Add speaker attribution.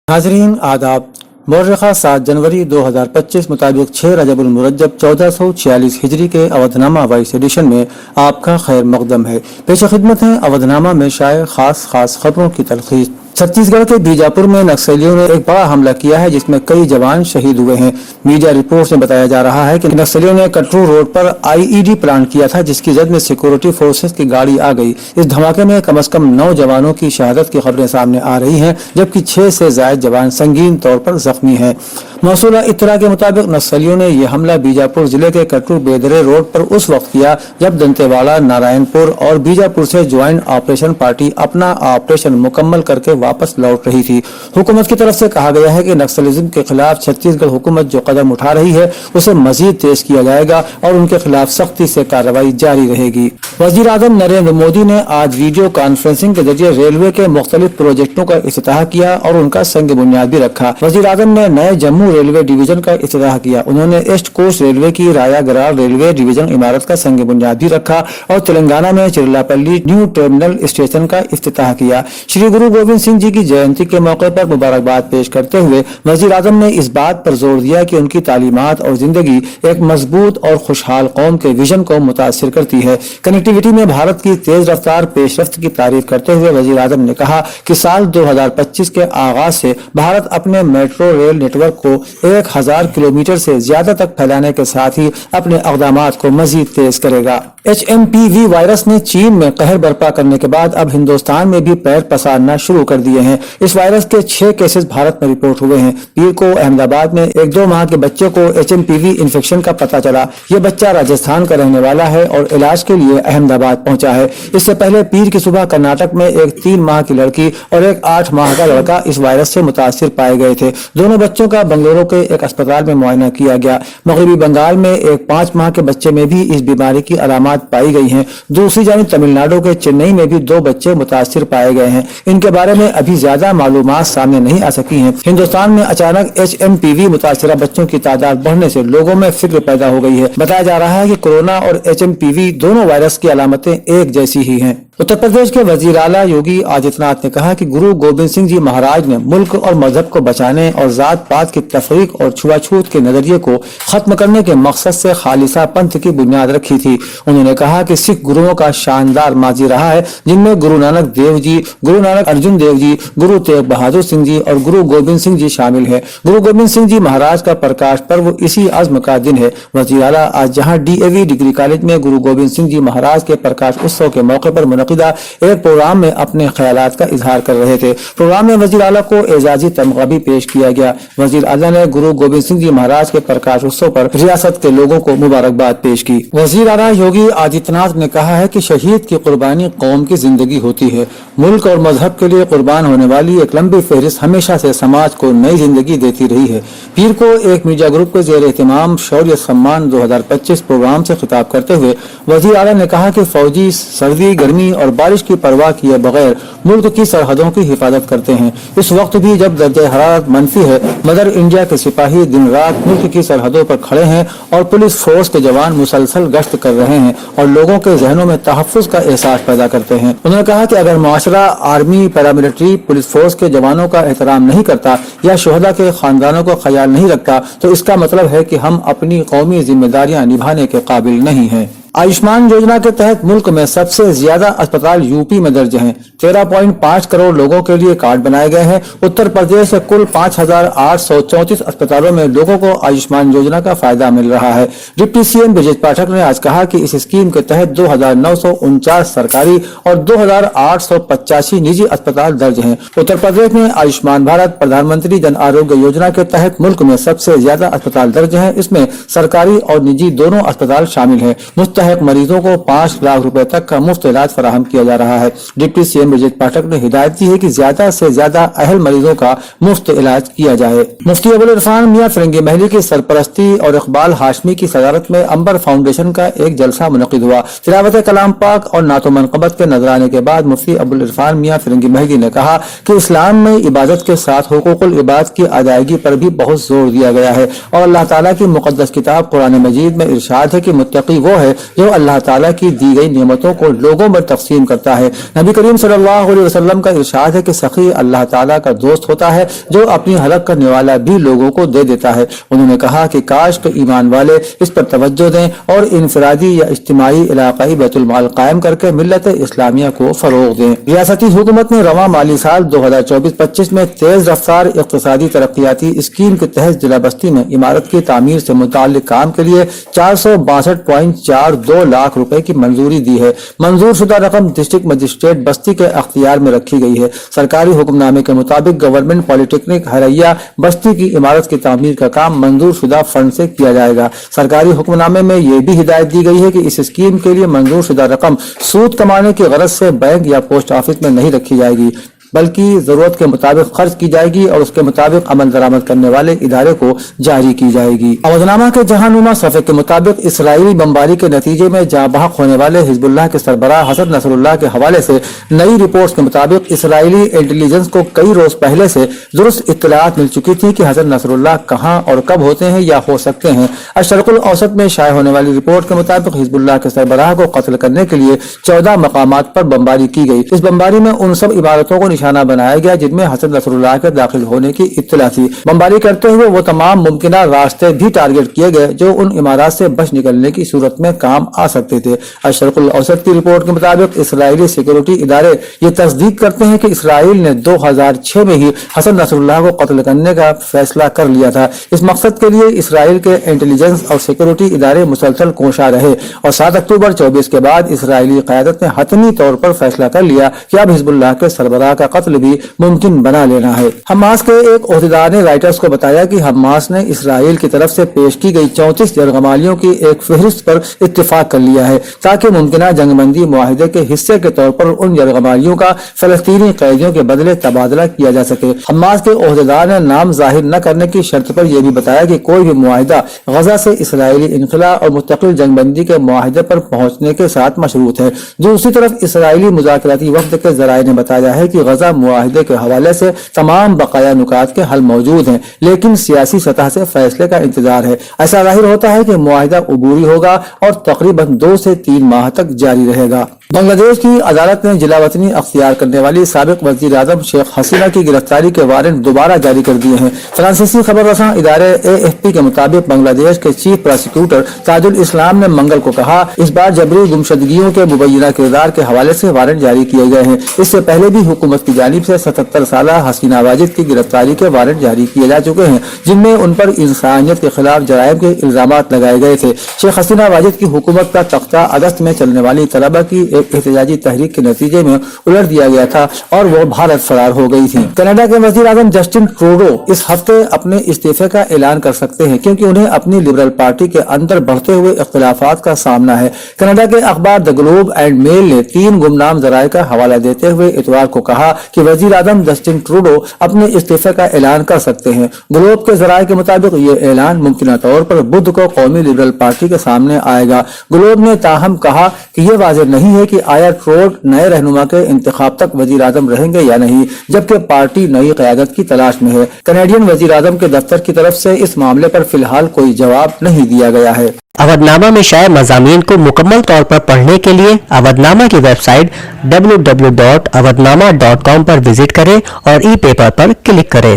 Speaker 1: नाजरीन आदाब। मौर्रखा 7 जनवरी 2025 मुताबिक 6 रजब उल मुरज्जब 1446 हिजरी के अवधनामा वॉइस एडिशन में आपका खैर मकदम है। पेश खिदमत है अवधनामा में शाये खास खबरों की तलखीस। छत्तीसगढ़ के बीजापुर में नक्सलियों ने एक बड़ा हमला किया है जिसमें कई जवान शहीद हुए हैं। मीडिया रिपोर्ट में बताया जा रहा है कि नक्सलियों ने कटरू रोड पर आईईडी प्लांट किया था जिसकी जद में सिक्योरिटी फोर्सेस की गाड़ी आ गई। इस धमाके में कम से कम 9 जवानों की शहादत की खबरें सामने आ रही हैं जबकि 6 से ज्यादा जवान संगीन तौर पर जख्मी हैं। मौसूला इत्तला के मुताबिक नक्सलियों ने यह हमला बीजापुर जिले के कटरू बेदरे रोड पर उस वक्त किया जब दंतेवाड़ा, नारायणपुर और बीजापुर से ज्वाइंट ऑपरेशन पार्टी अपना ऑपरेशन मुकम्मल करके वापस लौट रही थी। हुकूमत की तरफ से कहा गया है कि नक्सलिज्म के खिलाफ छत्तीसगढ़ हुकूमत जो कदम उठा रही है उसे मजीद तेज किया जाएगा और उनके खिलाफ सख्ती से कार्रवाई जारी रहेगी। वजीर आजम नरेंद्र मोदी ने आज वीडियो कॉन्फ्रेंसिंग के जरिए रेलवे के मुख्तलिफ प्रोजेक्टों का इफ्तिताह किया और उनका संग बुनियाद भी रखा। वजीर आजम ने नए जम्मू रेलवे डिवीजन का इफ्तिताह किया। उन्होंने ईस्ट कोस्ट रेलवे की रायागरार रेलवे डिवीजन इमारत का संग बुनियाद भी रखा और तेलंगाना में चिरलापल्ली न्यू टर्मिनल स्टेशन का इफ्तिताह किया। श्री गुरु गोविंद सिंह जी की जयंती के मौके पर मुबारकबाद पेश करते हुए वजीर आजम ने इस बात पर जोर दिया कि उनकी तालीमात और जिंदगी एक मजबूत और खुशहाल कौम के विजन को मुतासिर करती है। कनेक्टिविटी में भारत की तेज रफ्तार पेशरफ्त की तारीफ करते हुए वजीर आजम ने कहा कि साल 2025 के आगाज से भारत अपने मेट्रो रेल नेटवर्क को 1000 किलोमीटर से ज्यादा तक फैलाने के साथ ही अपने इक़दामात को मजीद तेज करेगा। HMPV वायरस ने चीन में कहर बर्पा करने के बाद अब हिंदुस्तान में भी पैर पसारना शुरू कर दिए हैं। इस वायरस के 6 केसेस भारत में रिपोर्ट हुए हैं। पीर को अहमदाबाद में 1-2 माह के बच्चे को HMPV इन्फेक्शन का पता चला। ये बच्चा राजस्थान का रहने वाला है और इलाज के लिए अहमदाबाद पहुंचा है। इससे पहले पीर की सुबह कर्नाटक में एक 3 माह की लड़की और एक 8 माह का लड़का इस वायरस से मुतासिर पाए गए थे। दोनों बच्चों का बंगलुरु के एक अस्पताल में मुआयना किया गया। मगरबी बंगाल में एक 5 माह के बच्चे में भी इस बीमारी की अलामत पाई गई हैं। दूसरी जानिब तमिलनाडु के चेन्नई में भी 2 बच्चे मुतासिर पाए गए हैं। इनके बारे में अभी ज्यादा मालूमात सामने नहीं आ सकी हैं। हिंदुस्तान में अचानक HMPV मुतासिरा बच्चों की तादाद बढ़ने से लोगों में फिक्र पैदा हो गई है। बताया जा रहा है कि कोरोना और HMPV दोनों वायरस की अलामतें एक जैसी ही हैं। उत्तर प्रदेश के वजीर आला योगी आदित्यनाथ ने कहा कि गुरु गोविंद सिंह जी महाराज ने मुल्क और मजहब को बचाने और जात पात की तफरीक और छुआछूत के नजरिए को खत्म करने के मकसद से खालिसा पंथ की बुनियाद रखी थी। उन्होंने कहा कि सिख गुरुओं का शानदार माजी रहा है जिनमें गुरु नानक देव जी, गुरु नानक अर्जुन देव जी, गुरु तेग बहादुर सिंह जी और गुरु गोविंद सिंह जी शामिल है। गुरु गोविंद सिंह जी महाराज का प्रकाश पर्व इसी अज़्म का दिन है। वजीर आला आज जहाँ DAV डिग्री कॉलेज में गुरु गोविंद सिंह जी महाराज के प्रकाश उत्सव के मौके पर एक प्रोग्राम में अपने ख्यालात का इजहार कर रहे थे। प्रोग्राम में वजीर आला को एजाजी तमगा भी पेश किया गया। वजीर आला ने गुरु गोविंद सिंह जी महाराज के प्रकाश उत्सव पर रियासत के लोगों को मुबारकबाद पेश की। वजीर आला योगी आदित्यनाथ ने कहा है कि शहीद की कुर्बानी कौम की जिंदगी होती है। मुल्क और मजहब के लिए कुर्बान होने वाली एक लंबी फहरिस्त हमेशा से समाज को नई जिंदगी देती रही है। पीर को एक मीडिया ग्रुप के जेर एहतमाम शौर्य सम्मान 2025 प्रोग्राम से खिताब करते हुए वजीर आला ने कहा कि फौजी सर्दी, गर्मी और बारिश की परवाह किए बगैर मुल्क की सरहदों की हिफाजत करते हैं। इस वक्त भी जब दर्जे हरारत मनफी है, मदर इंडिया के सिपाही दिन रात मुल्क की सरहदों पर खड़े हैं और पुलिस फोर्स के जवान मुसलसल गश्त कर रहे हैं और लोगों के जहनों में तहफ्फुज का एहसास पैदा करते हैं। उन्होंने कहा कि अगर मुआशरा आर्मी, पैरामिलिट्री, पुलिस फोर्स के जवानों का एहतराम नहीं करता या शोहदा के खानदानों को ख्याल नहीं रखता तो इसका मतलब है कि हम अपनी कौमी जिम्मेदारियां निभाने के काबिल नहीं हैं। आयुष्मान योजना के तहत मुल्क में सबसे ज्यादा अस्पताल यूपी में दर्ज हैं। 13.5 करोड़ लोगों के लिए कार्ड बनाए गए हैं। उत्तर प्रदेश से कुल 5834 अस्पतालों में लोगों को आयुष्मान योजना का फायदा मिल रहा है। डिप्टी CM ब्रजेश पाठक ने आज कहा कि इस स्कीम के तहत 2949 सरकारी और 2885 निजी अस्पताल दर्ज हैं। उत्तर प्रदेश में आयुष्मान भारत प्रधानमंत्री जन आरोग्य योजना के तहत मुल्क में सबसे ज्यादा अस्पताल दर्ज हैं। इसमें सरकारी और निजी दोनों अस्पताल शामिल हैं। मुस्तहक मरीजों को 5 लाख रुपए तक का मुफ्त इलाज फराहम किया जा रहा है। डिप्टी CM ब्रजेश पाठक ने हिदायत दी है कि ज्यादा से ज्यादा अहल मरीजों का मुफ्त इलाज किया जाए। मुफ्ती अबुल इरफान मियां फिरंगी महली की सरपरस्ती और इकबाल हाशमी की सदारत में अंबर फाउंडेशन का एक जलसा मुनक़िद हुआ। तिलावत कलाम पाक और नातो मनक़बत के नजराने के बाद मुफ्ती अबुल इरफान मियां फिरंगी महली ने कहा कि इस्लाम में इबादत के साथ हुकूकुल इबाद की अदायगी पर भी बहुत जोर दिया गया है और अल्लाह ताला की मुक़द्दस किताब कुरान मजीद में इरशाद है कि मुत्तकी वो है जो अल्लाह ताला की दी गई नेमतों को लोगों में तकसीम करता है। नबी करीम सल्लल्लाहु अलैहि वसल्लम का इरशाद है कि सखी अल्लाह ताला का दोस्त होता है जो अपनी हलक करने वाला भी लोगों को दे देता है। उन्होंने कहा कि काश के ईमान वाले इस पर तवज्जो दें और इनफरादी या इज्तिमाई इलाकाई बैतुल माल कायम करके मिल्लत इस्लामिया को फरोग दें। रियासती हुकूमत ने रवां माली साल 2024-25 में तेज रफ्तार इक्तिसादी तरक्याती स्कीम के तहत जिला बस्ती में इमारत की तामीर से मुताल्लिक काम के लिए 462.42 लाख रुपए की मंजूरी दी है। मंजूर शुदा रकम डिस्ट्रिक्ट मजिस्ट्रेट बस्ती के अख्तियार में रखी गई है। सरकारी हुक्मनामे के मुताबिक गवर्नमेंट पॉलिटेक्निक हरैया बस्ती की इमारत की तामीर का काम मंजूर शुदा फंड से किया जाएगा। सरकारी हुक्मनामे में यह भी हिदायत दी गई है कि इस स्कीम के लिए मंजूर शुदा रकम सूद कमाने की गरज से बैंक या पोस्ट ऑफिस में नहीं रखी जाएगी, बल्कि जरूरत के मुताबिक खर्च की जाएगी और उसके मुताबिक अमल दरामद करने वाले इदारे को जारी की जाएगी। अवधनामा के जहानुमा सफ़े के मुताबिक इसराइली बमबारी के नतीजे में जाँ बहक होने वाले हिजबुल्लाह के सरबराह हसन नसरुल्लाह के हवाले से नई रिपोर्ट्स के मुताबिक इसराइली इंटेलिजेंस को कई रोज पहले से दुरुस्त इत्तलात मिल चुकी थी कि हसन नसरुल्लाह कहाँ और कब होते हैं या हो सकते हैं। अशरकुल औसत में शाये होने वाली रिपोर्ट के मुताबिक हिजबुल्लाह के सरबराह को कत्ल करने के लिए 14 मकामात पर बमबारी की गई। इस बमबारी में उन सब इमारतों को निशाना बनाया गया जिनमें हसन नसरुल्लाह के दाखिल होने की इत्तला थी। बमबारी करते हुए वो तमाम मुमकिना रास्ते भी टारगेट किए गए जो उन इमारत से बच निकलने की सूरत में काम आ सकते थे। अशरकुल औसत की रिपोर्ट के मुताबिक इसराइली सिक्योरिटी इदारे ये तस्दीक करते हैं कि इसराइल ने 2006 में ही हसन नसरुल्लाह को कत्ल करने का फैसला कर लिया था। इस मकसद के लिए इसराइल के इंटेलिजेंस और सिक्योरिटी इदारे मुसलसल कोशा रहे और 7 अक्टूबर 24 के बाद इसराइली क़यादत ने हतमी तौर पर फैसला कर लिया कि अब हिजबुल्लाह के सरबराह का कत्ल भी मुमकिन बना लेना है। हमास के एक ओहदेदार ने राइटर्स को बताया कि हमास ने इसराइल की तरफ से पेश की गई 34 जरगमालियों की एक फहरिस्त पर इत्तेफाक कर लिया है ताकि मुमकिना जंगबंदी मुआहिदे के हिस्से के तौर पर उन जरगमालियों का फलस्तीनी कैदियों के बदले तबादला किया जा सके। हमास के ओहदेदार ने नाम जाहिर न करने की शर्त पर यह भी बताया कि कोई भी मुआहिदा गजा से इसराइली इनखला और मुस्तकिल जंगबंदी के मुआहिदे पर पहुंचने के साथ मशरूत है। दूसरी तरफ इसराइली मुज़ाकराती वफ्द के जराये ने बताया है कि गजा मुआहिदे के हवाले से तमाम बकाया नुकात के हल मौजूद हैं, लेकिन सियासी सतह से फैसले का इंतजार है। ऐसा जाहिर होता है कि मुआहिदा अबूरी होगा और तकरीबन 2 से 3 माह तक जारी रहेगा। बांग्लादेश की अदालत ने जिला वतनी अख्तियार करने वाली साबिक वज़ीर आज़म शेख हसीना की गिरफ्तारी के वारंट दोबारा जारी कर दिए हैं। फ्रांसीसी खबर रसां इदारे AFP के मुताबिक बांग्लादेश के चीफ प्रोसिक्यूटर ताजुल इस्लाम ने मंगल को कहा इस बार जबरी गुमशुदगियों के मुबैना किरदार के हवाले से वारंट जारी किए गए हैं। इससे पहले भी हुकूमत की जानिब से 77 साल हसीना वाजिद की गिरफ्तारी के वारंट जारी किए जा चुके हैं जिनमें उन पर इंसानियत के खिलाफ जराइम के इल्जामात लगाए गए थे। शेख हसीना वाजिद की हुकूमत का तख्ता अगस्त में चलने वाली तलबा की एक एहतजाजी तहरीक के नतीजे में उलट दिया गया था और वो भारत फरार हो गई थी। कनाडा के वज़ीर आज़म जस्टिन ट्रूडो इस हफ्ते अपने इस्तीफे का ऐलान कर सकते हैं क्योंकि उन्हें अपनी लिबरल पार्टी के अंदर बढ़ते हुए इख्तिलाफात का सामना है। कनाडा के अखबार द ग्लोब एंड मेल ने 3 गुमनाम जराये का हवाला देते हुए इतवार को कहा कि वज़ीर आज़म जस्टिन ट्रूडो अपने इस्तीफे का ऐलान कर सकते हैं। ग्लोब के जराये के मुताबिक ये ऐलान मुमकिन तौर पर बुध को कौमी लिबरल पार्टी के सामने आएगा। ग्लोब ने ताहम कहा कि यह वाज़ेह नहीं है कि आया ट्रूडो नए रहनुमा के इंतखाब तक वज़ीर आज़म रहेंगे या नहीं, जबकि पार्टी नई क़यादत की तलाश में है। कनेडियन वज़ीर आज़म के दफ्तर की तरफ से इस मामले पर फिलहाल कोई जवाब नहीं दिया गया है।
Speaker 2: अवधनामा में शाये मज़ामीन को मुकम्मल तौर पर पढ़ने के लिए अवधनामा की वेबसाइट www.awadhnama.com पर विजिट करें और ई पेपर पर क्लिक करें।